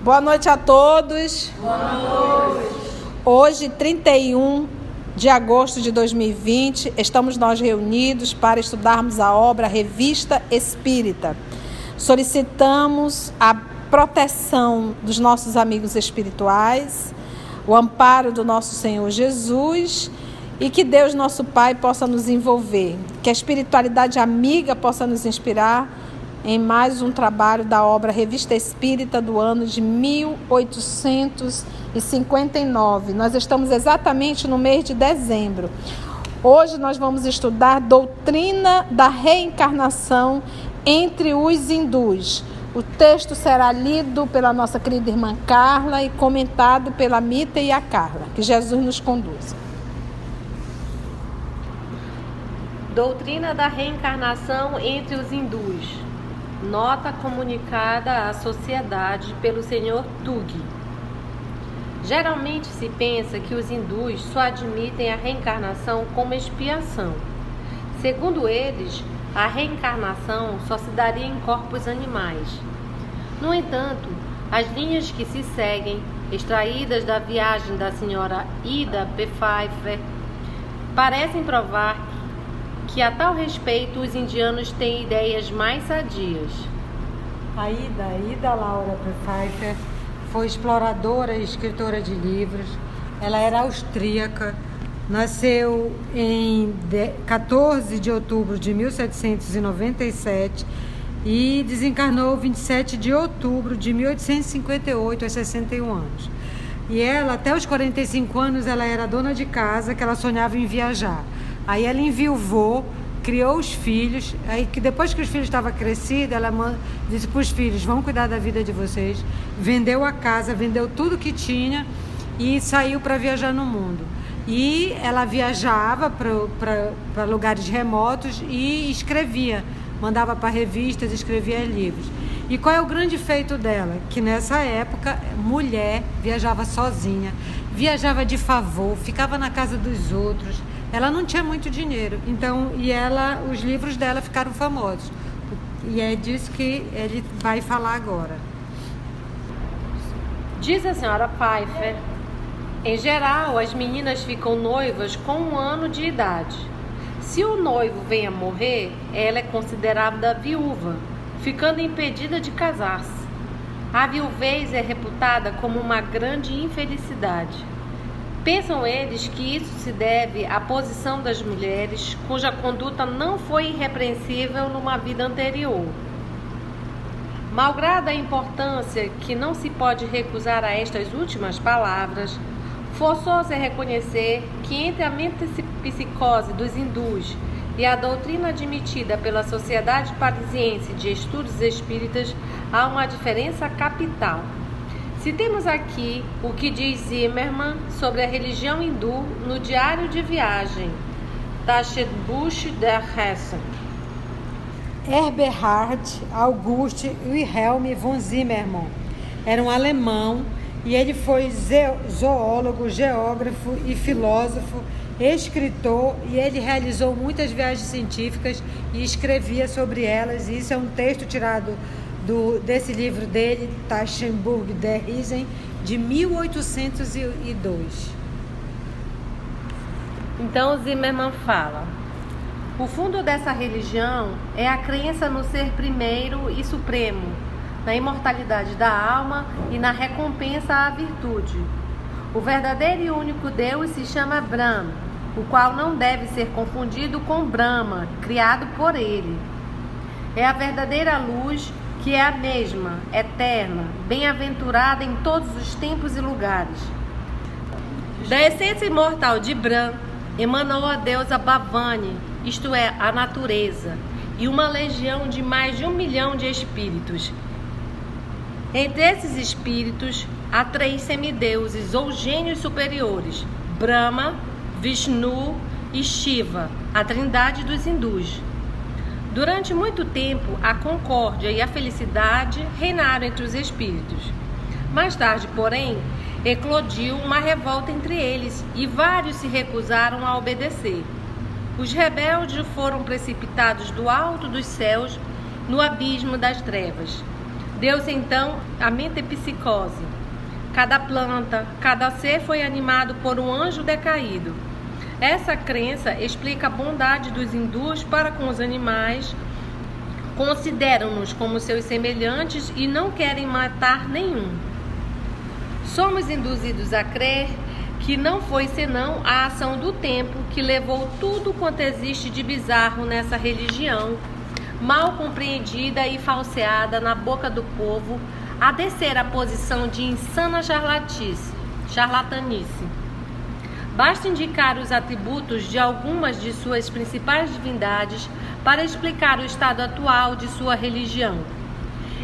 Boa noite a todos. Boa noite. Hoje, 31 de agosto de 2020, estamos nós reunidos para estudarmos a obra Revista Espírita. Solicitamos a proteção dos nossos amigos espirituais, o amparo do nosso Senhor Jesus e que Deus, nosso Pai, possa nos envolver, que a espiritualidade amiga possa nos inspirar em mais um trabalho da obra Revista Espírita do ano de 1859. Nós estamos exatamente no mês de dezembro. Hoje nós vamos estudar doutrina da reencarnação entre os hindus. O texto será lido pela nossa querida irmã Carla e comentado pela Mita e a Carla. Que Jesus nos conduza. Doutrina da reencarnação entre os hindus. Nota comunicada à sociedade pelo Sr. Tuggy. Geralmente se pensa que os hindus só admitem a reencarnação como expiação. Segundo eles, a reencarnação só se daria em corpos animais. No entanto, as linhas que se seguem, extraídas da viagem da senhora Ida B. Pfeiffer, parecem provar que a tal respeito os indianos têm ideias mais sadias. A Ida Laura B. Pfeiffer foi exploradora e escritora de livros. Ela era austríaca, nasceu em 14 de outubro de 1797 e desencarnou 27 de outubro de 1858, aos 61 anos. E ela, até os 45 anos, ela era dona de casa, que ela sonhava em viajar. Aí ela enviuvou, criou os filhos, aí que depois que os filhos estavam crescidos, ela disse para os filhos, vão cuidar da vida de vocês, vendeu a casa, vendeu tudo que tinha e saiu para viajar no mundo. E ela viajava para lugares remotos e escrevia, mandava para revistas, escrevia livros. E qual é o grande feito dela? Que nessa época, mulher viajava sozinha, viajava de favor, ficava na casa dos outros. Ela não tinha muito dinheiro, então, os livros dela ficaram famosos. E é disso que ele vai falar agora. Diz a senhora Pfeiffer, em geral, as meninas ficam noivas com 1 ano de idade. Se o noivo vem a morrer, ela é considerada viúva, ficando impedida de casar-se. A viuvez é reputada como uma grande infelicidade. Pensam eles que isso se deve à posição das mulheres, cuja conduta não foi irrepreensível numa vida anterior. Malgrado a importância que não se pode recusar a estas últimas palavras, forçoso é reconhecer que entre a metempsicose dos hindus e a doutrina admitida pela Sociedade Parisiense de Estudos Espíritas há uma diferença capital. Citemos aqui o que diz Zimmermann sobre a religião hindu no Diário de Viagem, Taschenbuch der Hessen. Eberhard August Wilhelm von Zimmermann era um alemão e ele foi zoólogo, geógrafo e filósofo, escritor, e ele realizou muitas viagens científicas e escrevia sobre elas. E isso é um texto tirado desse livro dele, Taschenbuch der Hessen, de 1802. Então Zimmermann fala: o fundo dessa religião é a crença no ser primeiro e supremo, na imortalidade da alma e na recompensa à virtude. O verdadeiro e único Deus se chama Brahma, o qual não deve ser confundido com Brahma, criado por ele. É a verdadeira luz, que é a mesma, eterna, bem-aventurada em todos os tempos e lugares. Da essência imortal de Brahma, emanou a deusa Bhavani, isto é, a natureza, e uma legião de mais de 1 milhão de espíritos. Entre esses espíritos, há 3 semideuses ou gênios superiores, Brahma, Vishnu e Shiva, a trindade dos hindus. Durante muito tempo, a concórdia e a felicidade reinaram entre os espíritos. Mais tarde, porém, eclodiu uma revolta entre eles e vários se recusaram a obedecer. Os rebeldes foram precipitados do alto dos céus no abismo das trevas. Deu-se então a metempsicose. Cada planta, cada ser foi animado por um anjo decaído. Essa crença explica a bondade dos hindus para com os animais, consideram-nos como seus semelhantes e não querem matar nenhum. Somos induzidos a crer que não foi senão a ação do tempo que levou tudo quanto existe de bizarro nessa religião, mal compreendida e falseada na boca do povo, a descer à posição de insana charlatanice. Basta indicar os atributos de algumas de suas principais divindades para explicar o estado atual de sua religião.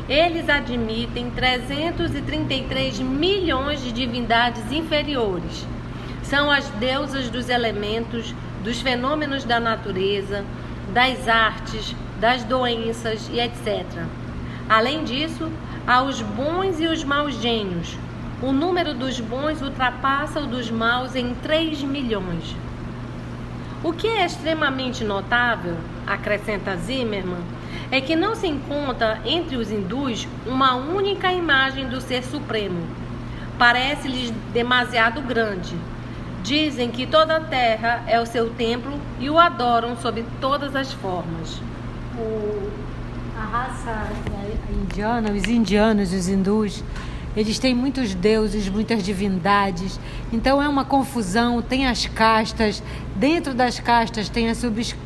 Eles admitem 333 milhões de divindades inferiores. São as deusas dos elementos, dos fenômenos da natureza, das artes, das doenças e etc. Além disso, há os bons e os maus gênios. O número dos bons ultrapassa o dos maus em 3 milhões. O que é extremamente notável, acrescenta Zimmermann, é que não se encontra entre os hindus uma única imagem do Ser Supremo. Parece-lhes demasiado grande. Dizem que toda a terra é o seu templo e o adoram sob todas as formas. A raça indiana, os indianos, os hindus, eles têm muitos deuses, muitas divindades, então é uma confusão, tem as castas, dentro das castas tem as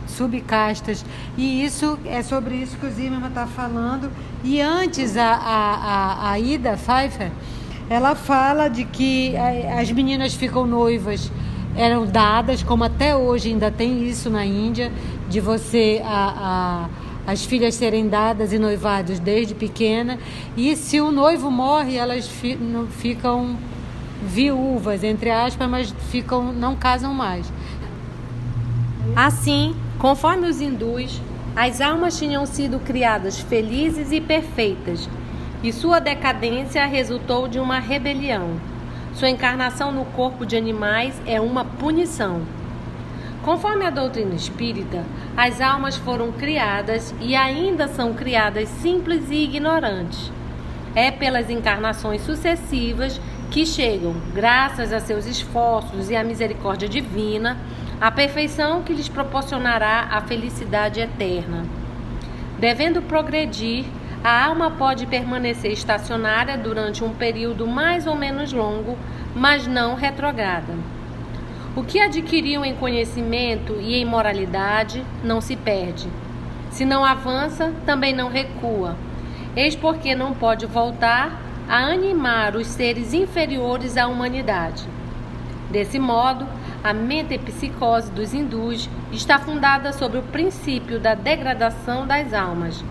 subcastas, e isso é sobre isso que o Zimmermann está falando. E antes a Ida Pfeiffer, ela fala de que as meninas ficam noivas, eram dadas, como até hoje ainda tem isso na Índia, de você as filhas serem dadas e noivados desde pequena, e se o noivo morre, elas ficam viúvas, entre aspas, mas não casam mais. Assim, conforme os hindus, as almas tinham sido criadas felizes e perfeitas, e sua decadência resultou de uma rebelião. Sua encarnação no corpo de animais é uma punição. Conforme a doutrina espírita, as almas foram criadas e ainda são criadas simples e ignorantes. É pelas encarnações sucessivas que chegam, graças a seus esforços e à misericórdia divina, à perfeição que lhes proporcionará a felicidade eterna. Devendo progredir, a alma pode permanecer estacionária durante um período mais ou menos longo, mas não retrograda. O que adquiriu em conhecimento e em moralidade não se perde. Se não avança, também não recua. Eis porque não pode voltar a animar os seres inferiores à humanidade. Desse modo, a metempsicose dos hindus está fundada sobre o princípio da degradação das almas.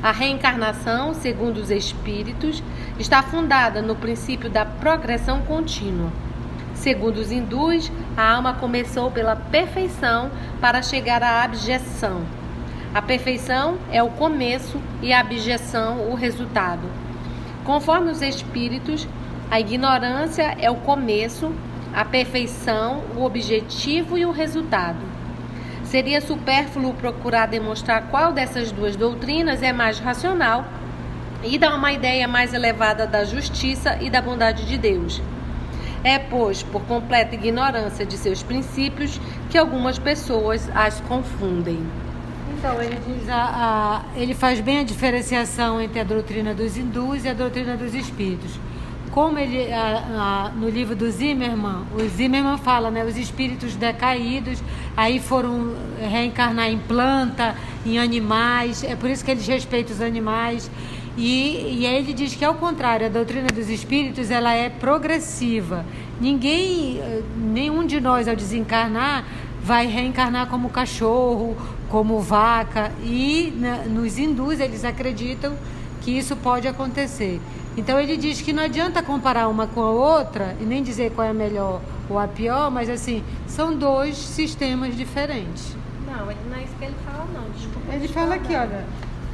A reencarnação, segundo os espíritos, está fundada no princípio da progressão contínua. Segundo os hindus, a alma começou pela perfeição para chegar à abjeção. A perfeição é o começo e a abjeção o resultado. Conforme os espíritos, a ignorância é o começo, a perfeição, o objetivo e o resultado. Seria supérfluo procurar demonstrar qual dessas duas doutrinas é mais racional e dá uma ideia mais elevada da justiça e da bondade de Deus. É, pois, por completa ignorância de seus princípios que algumas pessoas as confundem. Então, ele diz, ele faz bem a diferenciação entre a doutrina dos hindus e a doutrina dos espíritos. Como ele, no livro do Zimmermann, o Zimmermann fala, né, os espíritos decaídos, aí foram reencarnar em planta, em animais, é por isso que eles respeitam os animais. E aí ele diz que, ao contrário, a doutrina dos espíritos, ela é progressiva. Nenhum de nós, ao desencarnar, vai reencarnar como cachorro, como vaca. E nos hindus, eles acreditam que isso pode acontecer. Então ele diz que não adianta comparar uma com a outra, e nem dizer qual é a melhor ou a pior, mas assim, são dois sistemas diferentes. Não é isso que ele fala, não. Desculpa. Ele fala aqui, olha,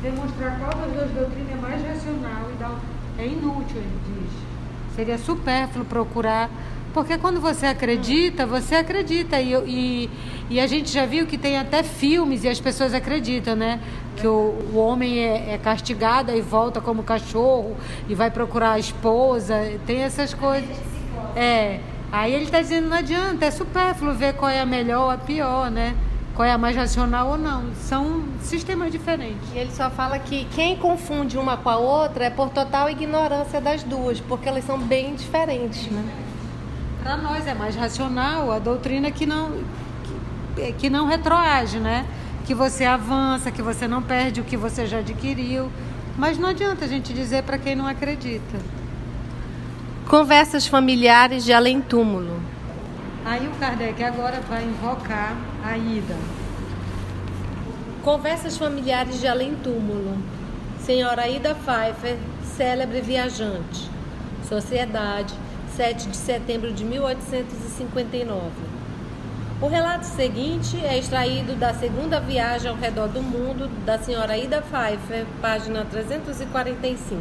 demonstrar qual das duas doutrinas é mais racional é inútil, ele diz. Seria supérfluo procurar, porque quando você acredita, e E a gente já viu que tem até filmes e as pessoas acreditam, né? Que o homem é castigado e volta como cachorro e vai procurar a esposa. Tem essas coisas. Aí ele está dizendo, não adianta, é supérfluo ver qual é a melhor ou a pior, né? Qual é a mais racional ou não. São sistemas diferentes. E ele só fala que quem confunde uma com a outra é por total ignorância das duas, porque elas são bem diferentes, né? Para nós é mais racional a doutrina que não retroage, né? Que você avança, que você não perde o que você já adquiriu. Mas não adianta a gente dizer para quem não acredita. Conversas familiares de além-túmulo. Aí o Kardec agora vai invocar a Ida. Conversas familiares de além-túmulo. Senhora Ida Pfeiffer, célebre viajante. Sociedade, 7 de setembro de 1859. O relato seguinte é extraído da segunda viagem ao redor do mundo da senhora Ida Pfeiffer, página 345.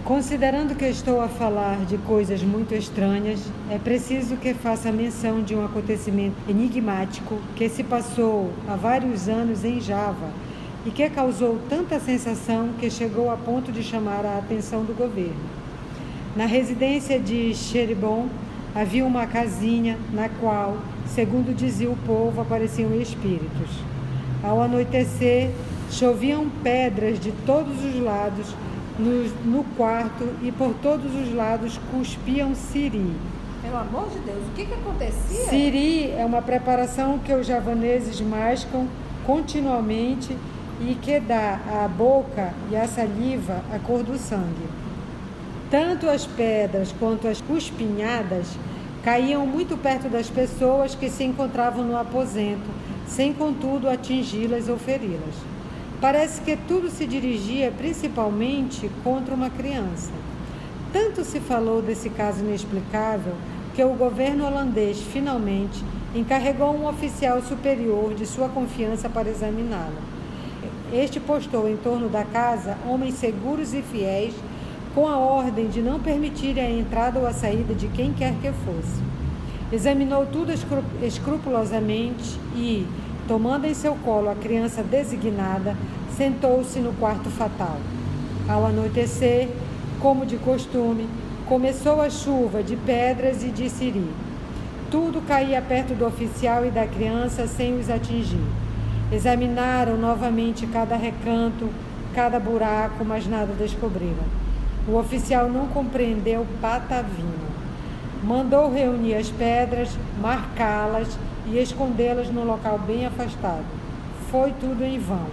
Considerando que estou a falar de coisas muito estranhas, é preciso que faça menção de um acontecimento enigmático que se passou há vários anos em Java e que causou tanta sensação que chegou a ponto de chamar a atenção do governo. Na residência de Xeribon havia uma casinha na qual, segundo dizia o povo, apareciam espíritos. Ao anoitecer, choviam pedras de todos os lados no quarto e por todos os lados cuspiam siri. Pelo amor de Deus, o que acontecia? Siri é uma preparação que os javaneses mascam continuamente e que dá à boca e à saliva a cor do sangue. Tanto as pedras quanto as cuspinhadas caíam muito perto das pessoas que se encontravam no aposento, sem contudo atingi-las ou feri-las. Parece que tudo se dirigia principalmente contra uma criança. Tanto se falou desse caso inexplicável que o governo holandês finalmente encarregou um oficial superior de sua confiança para examiná-la. Este postou em torno da casa homens seguros e fiéis, com a ordem de não permitir a entrada ou a saída de quem quer que fosse. Examinou tudo escrupulosamente e, tomando em seu colo a criança designada, sentou-se no quarto fatal. Ao anoitecer, como de costume, começou a chuva de pedras e de siri. Tudo caía perto do oficial e da criança sem os atingir. Examinaram novamente cada recanto, cada buraco, mas nada descobriram. O oficial não compreendeu patavina. Mandou reunir as pedras, marcá-las e escondê-las num local bem afastado. Foi tudo em vão.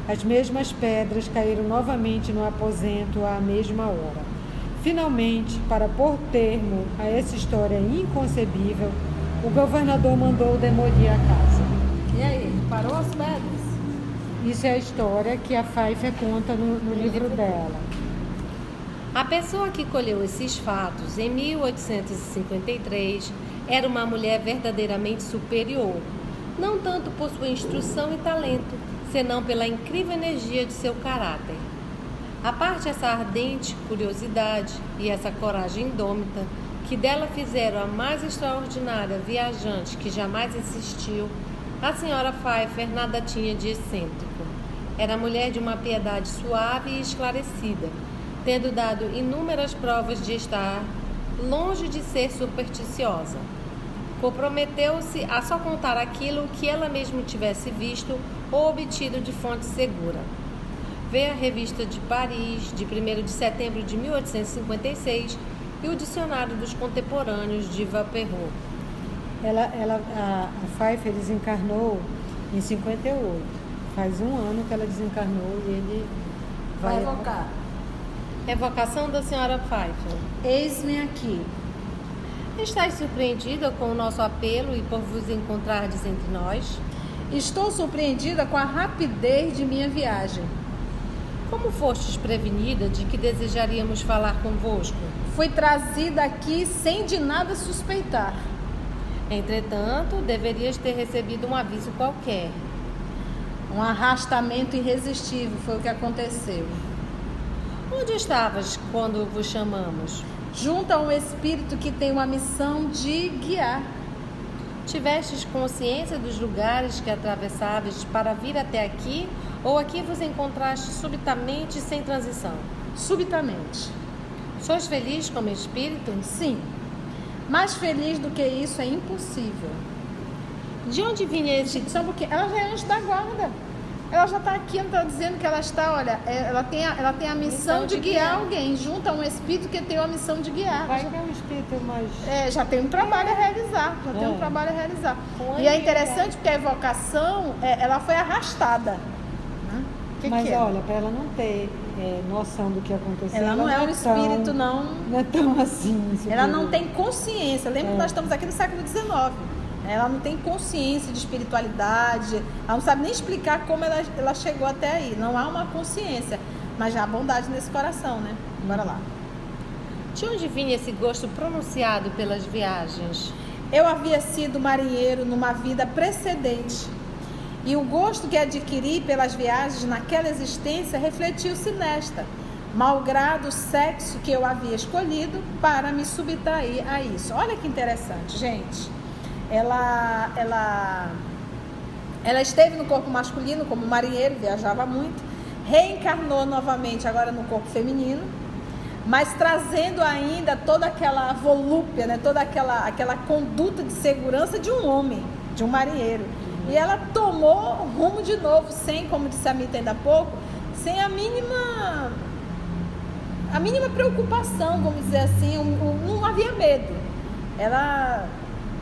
As mesmas pedras caíram novamente no aposento à mesma hora. Finalmente, para pôr termo a essa história inconcebível, o governador mandou demolir a casa. E aí, parou as pedras? Isso é a história que a Pfeiffer conta no livro dela. A pessoa que colheu esses fatos em 1853 era uma mulher verdadeiramente superior, não tanto por sua instrução e talento, senão pela incrível energia de seu caráter. A parte essa ardente curiosidade e essa coragem indômita que dela fizeram a mais extraordinária viajante que jamais existiu, a senhora Pfeiffer nada tinha de excêntrico. Era mulher de uma piedade suave e esclarecida, tendo dado inúmeras provas de estar longe de ser supersticiosa. Comprometeu-se a só contar aquilo que ela mesma tivesse visto ou obtido de fonte segura. Vê a Revista de Paris, de 1º de setembro de 1856, e o Dicionário dos Contemporâneos de Vaperrot. A Pfeiffer desencarnou em 58. Faz um ano que ela desencarnou e ele vai evocar. Evocação da senhora Pfeiffer. Eis-me aqui. Estás surpreendida com o nosso apelo e por vos encontrardes entre nós? Estou surpreendida com a rapidez de minha viagem. Como fostes prevenida de que desejaríamos falar convosco? Fui trazida aqui sem de nada suspeitar. Entretanto, deverias ter recebido um aviso qualquer. Um arrastamento irresistível foi o que aconteceu. Onde estavas quando vos chamamos? Junto a um espírito que tem uma missão de guiar. Tivestes consciência dos lugares que atravessastes para vir até aqui, ou aqui vos encontrastes subitamente e sem transição? Subitamente. Sois feliz como espírito? Sim. Mais feliz do que isso é impossível. De onde vinha esse... Só porque ela já é anjo da guarda. Ela já está aqui, ela está dizendo que ela está, olha, ela tem a missão de guiar alguém, junto a um espírito que tem a missão de guiar. Vai que é um espírito mais... Já tem um trabalho a realizar, E é interessante porque a evocação, ela foi arrastada. Mas olha, para ela não ter noção do que aconteceu, ela não é um espírito, não é tão assim. Ela não tem consciência. Lembra que nós estamos aqui no século XIX. Ela não tem consciência de espiritualidade, ela não sabe nem explicar como ela chegou até aí. Não há uma consciência, mas já há bondade nesse coração, né? Bora lá. De onde vinha esse gosto pronunciado pelas viagens? Eu havia sido marinheiro numa vida precedente, e o gosto que adquiri pelas viagens naquela existência refletiu-se nesta, malgrado o sexo que eu havia escolhido para me subtrair a isso. Olha que interessante, gente. Ela esteve no corpo masculino como marinheiro, viajava muito, reencarnou novamente agora no corpo feminino, mas trazendo ainda toda aquela volúpia, né? Toda aquela conduta de segurança de um homem, de um marinheiro. E ela tomou rumo de novo, sem, como disse a Mita ainda há pouco, sem a mínima preocupação, vamos dizer assim, não havia medo. Ela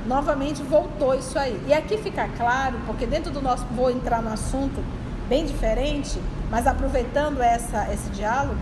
novamente voltou isso aí. E aqui fica claro, porque dentro do nosso... Vou entrar num assunto bem diferente, mas aproveitando esse diálogo,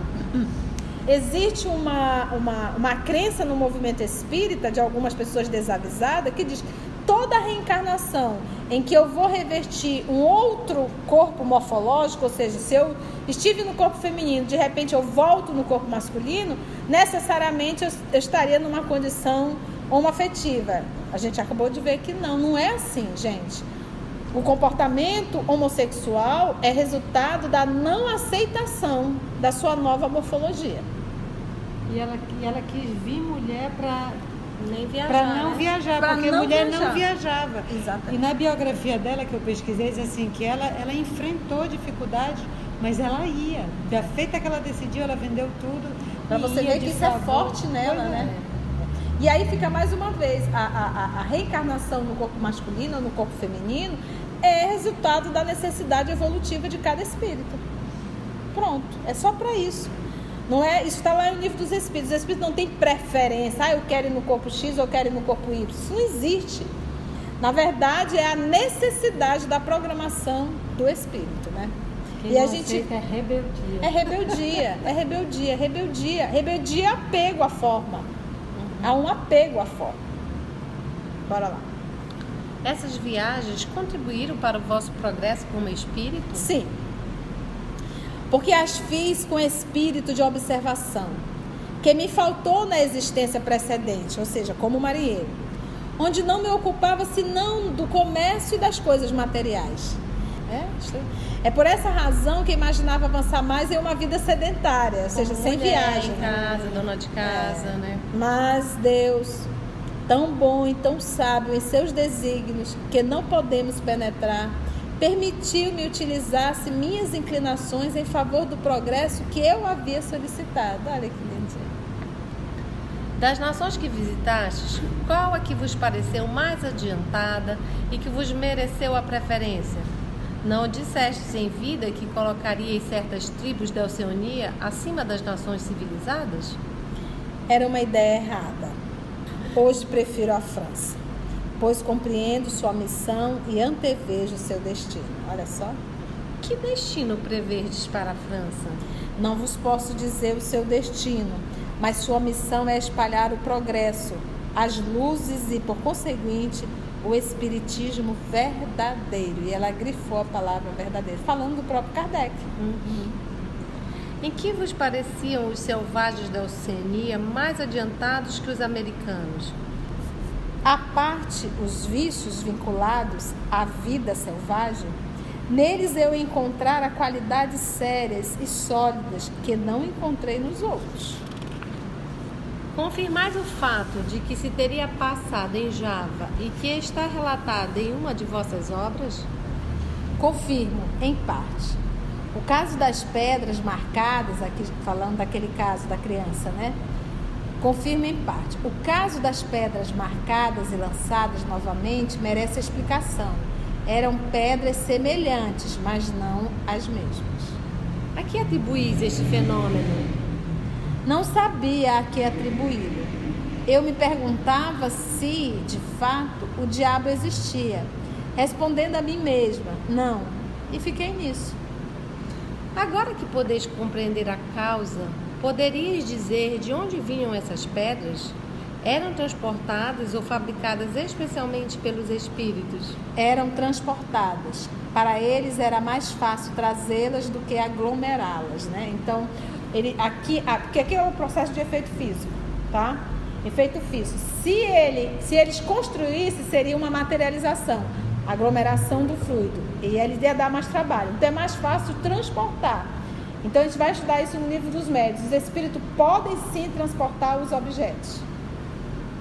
existe uma crença no movimento espírita de algumas pessoas desavisadas que diz: toda reencarnação em que eu vou revertir um outro corpo morfológico, ou seja, se eu estive no corpo feminino, de repente eu volto no corpo masculino, necessariamente eu estaria numa condição homoafetiva. A gente acabou de ver que não é assim, gente. O comportamento homossexual é resultado da não aceitação da sua nova morfologia. E ela quis vir mulher para não viajar, pra porque não mulher viajar. não viajava. Exatamente. E na biografia dela, que eu pesquisei, diz assim, que ela enfrentou dificuldades, mas ela ia. Da feita que ela decidiu, ela vendeu tudo. Para você ver que isso é forte nela, né? E aí fica mais uma vez, a reencarnação no corpo masculino ou no corpo feminino é resultado da necessidade evolutiva de cada espírito. Pronto, é só para isso. Não é, isso está lá no livro dos espíritos. Os espíritos não têm preferência. Eu quero ir no corpo X ou eu quero ir no corpo Y. Isso não existe. Na verdade, é a necessidade da programação do espírito, né? Quem e não a gente aceita é rebeldia. Rebeldia é apego à forma. Há um apego à forma. Bora lá. Essas viagens contribuíram para o vosso progresso como espírito? Sim. Porque as fiz com espírito de observação, que me faltou na existência precedente, ou seja, como marinheiro, onde não me ocupava senão do comércio e das coisas materiais. É por essa razão que imaginava avançar mais em uma vida sedentária, ou seja, sem viagem. Em casa, dona de casa, né? Mas Deus, tão bom e tão sábio em seus desígnios, que não podemos penetrar, permitiu-me utilizar-se minhas inclinações em favor do progresso que eu havia solicitado. Olha que lindinho. Das nações que visitastes, qual a que vos pareceu mais adiantada e que vos mereceu a preferência? Não dissestes em vida que colocarias certas tribos da Oceania acima das nações civilizadas? Era uma ideia errada. Hoje prefiro a França, pois compreendo sua missão e antevejo seu destino. Olha só. Que destino preverdes para a França? Não vos posso dizer o seu destino, mas sua missão é espalhar o progresso, as luzes e, por conseguinte, o espiritismo verdadeiro. E ela grifou a palavra verdadeiro, falando do próprio Kardec. Em que vos pareciam os selvagens da Oceania mais adiantados que os americanos? À parte os vícios vinculados à vida selvagem, neles eu encontrar qualidades sérias e sólidas que não encontrei nos outros. Confirmais o fato de que se teria passado em Java e que está relatado em uma de vossas obras? Confirmo, em parte. O caso das pedras marcadas, aqui falando daquele caso da criança, né? Confirmo em parte. O caso das pedras marcadas e lançadas novamente merece explicação. Eram pedras semelhantes, mas não as mesmas. A que atribuís este fenômeno? Não sabia a que atribuí-lo. Eu me perguntava se, de fato, o diabo existia, respondendo a mim mesma, não, e fiquei nisso. Agora que podeis compreender a causa, poderíeis dizer de onde vinham essas pedras? Eram transportadas ou fabricadas especialmente pelos espíritos? Eram transportadas. Para eles era mais fácil trazê-las do que aglomerá-las, né? Então, porque aqui é o processo de efeito físico, tá? Efeito físico. Se eles construíssem, seria uma materialização, aglomeração do fluido. E ele ia dar mais trabalho. Então, é mais fácil transportar. Então, a gente vai estudar isso no livro dos médiuns. Os espíritos podem sim transportar os objetos.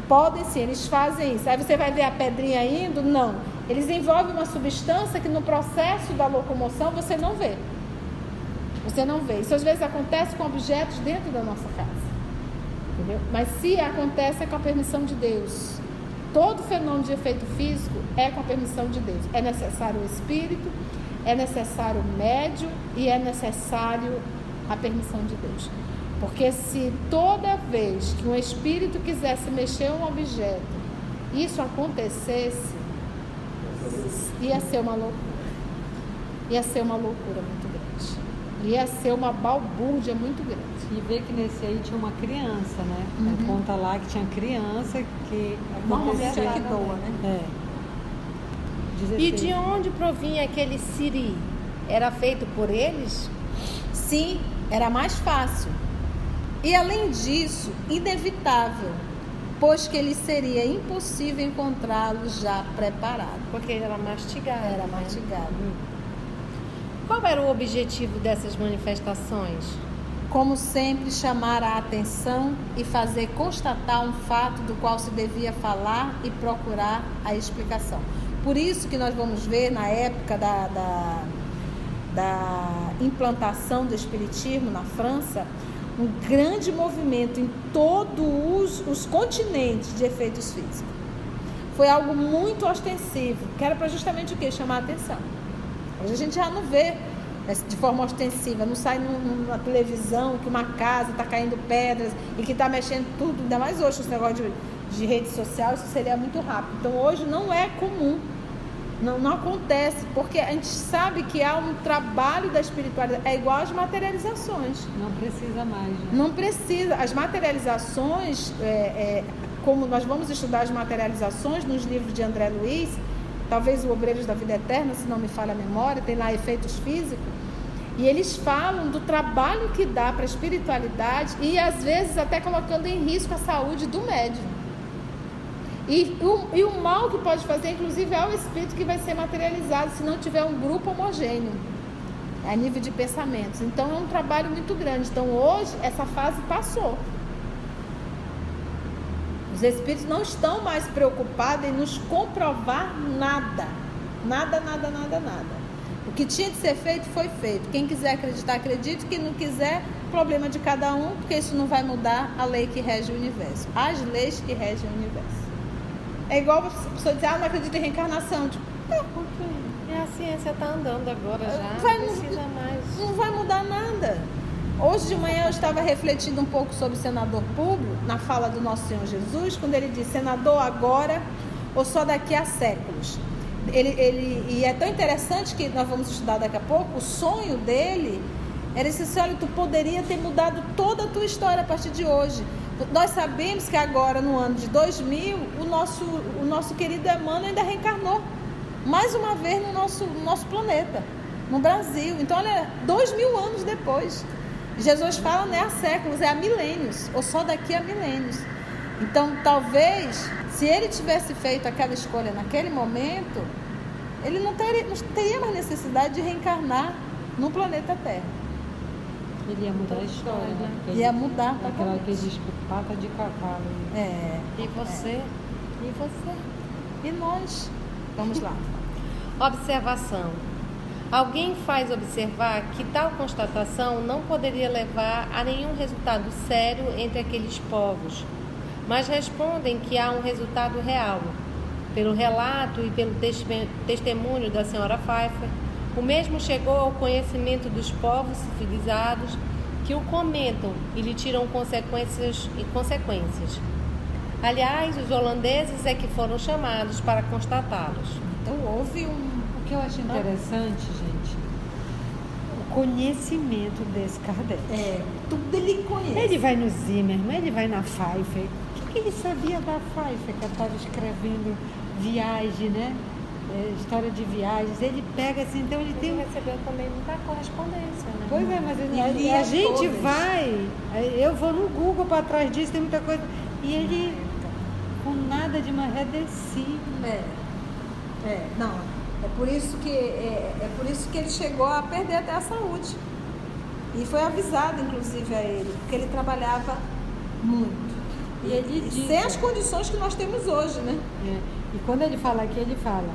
Podem sim, eles fazem isso. Aí você vai ver a pedrinha indo? Não. Eles envolvem uma substância que no processo da locomoção você não vê. Você não vê. Isso às vezes acontece com objetos dentro da nossa casa. Entendeu? Mas se acontece é com a permissão de Deus. Todo fenômeno de efeito físico é com a permissão de Deus. É necessário o espírito, é necessário o médium e é necessário a permissão de Deus. Porque se toda vez que um espírito quisesse mexer um objeto, isso acontecesse, ia ser uma loucura. Ia ser uma loucura muito grande. Ia ser uma balbúrdia muito grande. E vê que nesse aí tinha uma criança, né? Conta lá que tinha criança que Normalmente acontecia é que doa, né? É. E de onde provinha aquele siri? Era feito por eles? Sim, era mais fácil. E além disso, inevitável, pois que lhe seria impossível encontrá-lo já preparado. Porque ele era mastigado. Era mastigado. Qual era o objetivo dessas manifestações? Como sempre, chamar a atenção e fazer constatar um fato do qual se devia falar e procurar a explicação. Por isso que nós vamos ver na época da implantação do espiritismo na França, um grande movimento em todos os continentes de efeitos físicos. Foi algo muito ostensivo, que era para justamente o quê? Chamar a atenção. Hoje a gente já não vê de forma ostensiva, não sai na televisão que uma casa está caindo pedras e que está mexendo tudo, ainda mais hoje esse negócio de rede social, isso seria muito rápido. Então hoje não é comum, não acontece, porque a gente sabe que há um trabalho da espiritualidade, é igual às materializações. Não precisa mais, né? Não precisa, as materializações, como nós vamos estudar as materializações nos livros de André Luiz, talvez o Obreiros da Vida Eterna, se não me falha a memória, tem lá efeitos físicos, e eles falam do trabalho que dá para a espiritualidade e às vezes até colocando em risco a saúde do médium. E o mal que pode fazer, inclusive, é o espírito que vai ser materializado se não tiver um grupo homogêneo a nível de pensamentos. Então é um trabalho muito grande. Então hoje essa fase passou. Os espíritos não estão mais preocupados em nos comprovar nada. Nada. O que tinha de ser feito, foi feito. Quem quiser acreditar, acredite. Quem não quiser, problema de cada um, porque isso não vai mudar a lei que rege o universo. As leis que regem o universo. É igual a pessoa dizer, não acredito em reencarnação. Tipo, A ciência está andando agora já, não precisa mais. Não vai mudar nada. Hoje de manhã eu estava refletindo um pouco sobre o senador Públio, na fala do nosso Senhor Jesus, quando ele diz, senador agora ou só daqui a séculos. E é tão interessante que nós vamos estudar daqui a pouco, o sonho dele era esse, olha, tu poderia ter mudado toda a tua história a partir de hoje. Nós sabemos que agora, no ano de 2000, o nosso querido Emmanuel ainda reencarnou, mais uma vez no nosso planeta, no Brasil. Então, olha, 2000 anos depois. Jesus fala, não é há séculos, é há milênios, ou só daqui a milênios. Então, talvez, se ele tivesse feito aquela escolha naquele momento, ele não teria mais necessidade de reencarnar no planeta Terra. Ele ia mudar a história, né? Ia mudar Aquela que totalmente. diz que pata de cavalo. É. E você? E você? E nós? Vamos lá. Observação. Alguém faz observar que tal constatação não poderia levar a nenhum resultado sério entre aqueles povos, mas respondem que há um resultado real. Pelo relato e pelo testemunho da senhora Pfeiffer, o mesmo chegou ao conhecimento dos povos civilizados que o comentam e lhe tiram consequências e consequências. Aliás, os holandeses é que foram chamados para constatá-los. Então houve um. O que eu acho interessante, gente, o conhecimento desse Kardec. Tudo ele conhece. Ele vai no Zimmermann, ele vai na Pfeiffer. O que ele sabia da Pfeiffer, que ela estava escrevendo viagem, né? História de viagens. Ele pega assim, então ele tem. Ele recebeu também muita correspondência, né? Pois é, mas E lia a gente todas. vai, eu vou no Google para trás disso, tem muita coisa. E ele, com nada de uma redesci. Não. É por isso que ele chegou a perder até a saúde. E foi avisado, inclusive, a ele, porque ele trabalhava muito. E ele diz, sem as condições que nós temos hoje, né? E quando ele fala aqui, ele fala,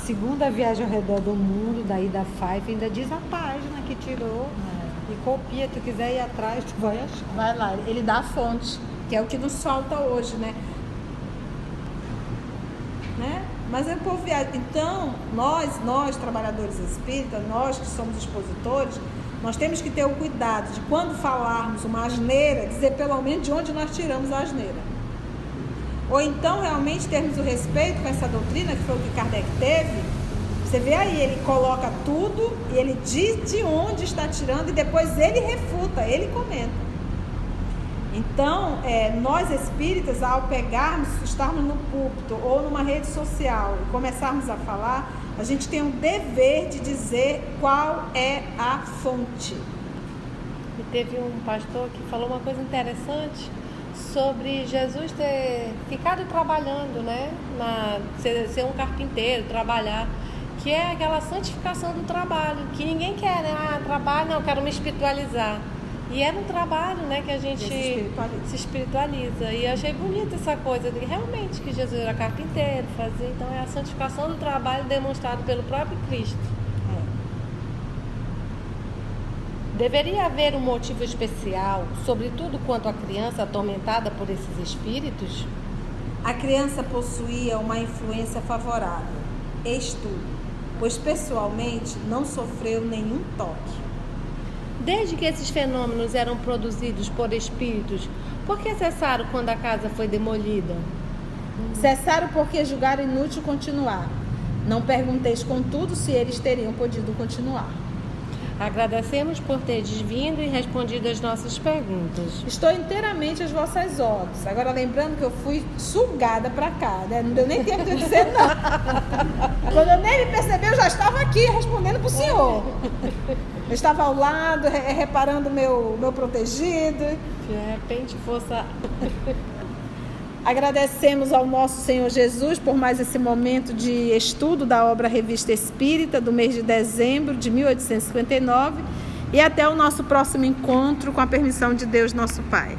segunda viagem ao redor do mundo, daí da Pfeiffer, ainda diz a página que tirou. E copia, tu quiser ir atrás, tu vai achar. Vai lá, ele dá a fonte, que é o que nos falta hoje, né? Mas é o povo viaja. Então, nós trabalhadores espíritas, nós que somos expositores, nós temos que ter o cuidado de, quando falarmos uma asneira, dizer pelo menos de onde nós tiramos a asneira. Ou então, realmente, termos o respeito com essa doutrina, que foi o que Kardec teve. Você vê aí, ele coloca tudo, e ele diz de onde está tirando, e depois ele refuta, ele comenta. Então, nós espíritas, ao pegarmos, estarmos no púlpito ou numa rede social e começarmos a falar, a gente tem um dever de dizer qual é a fonte. E teve um pastor que falou uma coisa interessante sobre Jesus ter ficado trabalhando, né? Ser um carpinteiro, trabalhar, que é aquela santificação do trabalho, que ninguém quer, né? Trabalho, não, eu quero me espiritualizar. E é no trabalho, né, que a gente se espiritualiza. E eu achei bonita essa coisa de realmente que Jesus era carpinteiro, fazia. Então é a santificação do trabalho demonstrado pelo próprio Cristo. Deveria haver um motivo especial, sobretudo quanto à criança atormentada por esses espíritos? A criança possuía uma influência favorável, estudo, pois pessoalmente não sofreu nenhum toque. Desde que esses fenômenos eram produzidos por espíritos, por que cessaram quando a casa foi demolida? Cessaram porque julgaram inútil continuar. Não pergunteis, contudo, se eles teriam podido continuar. Agradecemos por teres vindo e respondido as nossas perguntas. Estou inteiramente às vossas ordens. Agora, lembrando que eu fui sugada para cá, né? Não deu nem tempo de eu dizer não. Quando eu nem me percebi, eu já estava aqui respondendo para o senhor. Eu estava ao lado, reparando o meu protegido. De repente fosse... Agradecemos ao nosso Senhor Jesus por mais esse momento de estudo da obra Revista Espírita do mês de dezembro de 1859 e até o nosso próximo encontro, com a permissão de Deus, nosso Pai.